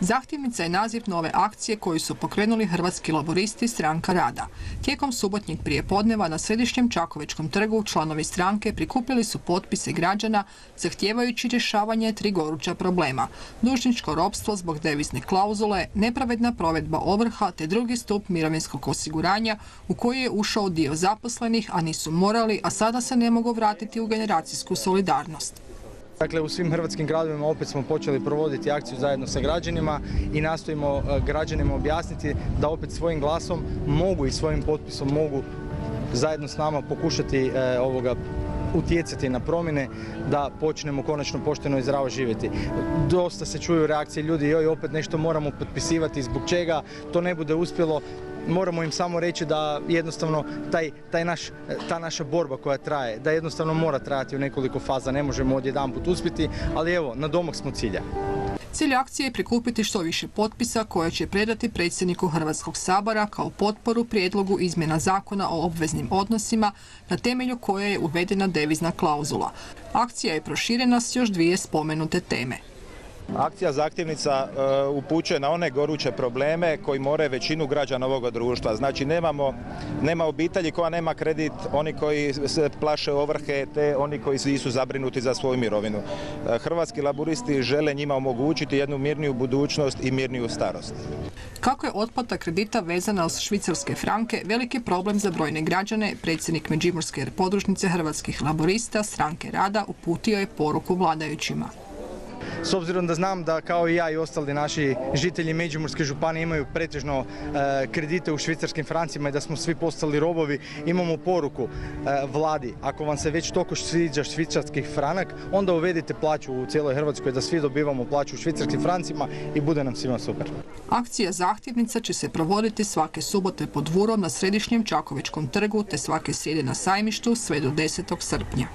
Zahtjevnica je naziv nove akcije koju su pokrenuli Hrvatski laburisti Stranka rada. Tijekom subotnjeg prijepodneva na Središnjem Čakovečkom trgu članovi stranke prikupili su potpise građana zahtijevajući rješavanje 3 goruća problema: dužničko ropstvo zbog devizne klauzule, nepravedna provedba ovrha te drugi stup mirovinskog osiguranja u koji je ušao dio zaposlenih, a nisu morali, a sada se ne mogu vratiti u generacijsku solidarnost. Dakle, u svim hrvatskim gradovima opet smo počeli provoditi akciju zajedno sa građanima i nastojimo građanima objasniti da opet svojim glasom mogu i svojim potpisom mogu zajedno s nama pokušati utjecati na promjene da počnemo konačno pošteno i zdravo živjeti. Dosta se čuju reakcije ljudi, joj opet nešto moramo potpisivati, zbog čega to ne bude uspjelo. Moramo im samo reći da jednostavno ta naša borba koja traje, da jednostavno mora trajati u nekoliko faza, ne možemo odjedanput uspjeti, ali evo, na domak smo cilja. Cilj akcije je prikupiti što više potpisa koje će predati predsjedniku Hrvatskog sabora kao potporu prijedlogu izmjena zakona o obveznim odnosima na temelju koje je uvedena devizna klauzula. Akcija je proširena s još 2 spomenute teme. Akcija Zahtjevnica upućuje na one goruće probleme koji more većinu građana ovoga društva. Znači nema obitelji koja nema kredit, oni koji se plaše ovrhe, te oni koji nisu zabrinuti za svoju mirovinu. Hrvatski laburisti žele njima omogućiti jednu mirniju budućnost i mirniju starost. Kako je otplata kredita vezana uz švicarske franke veliki problem za brojne građane, predsjednik Međimurske podružnice Hrvatskih laburista Stranke rada uputio je poruku vladajućima. S obzirom da znam da kao i ja i ostali naši žitelji Međimurske županije imaju pretežno kredite u švicarskim francima i da smo svi postali robovi, imamo poruku vladi: ako vam se već toliko sviđa švicarski franak, onda uvedite plaću u cijeloj Hrvatskoj, da svi dobivamo plaću u švicarskim francima i bude nam svima super. Akcija Zahtjevnica će se provoditi svake subote pod Dvurom na Središnjem Čakovečkom trgu te svake srijede na Sajmištu sve do 10. srpnja.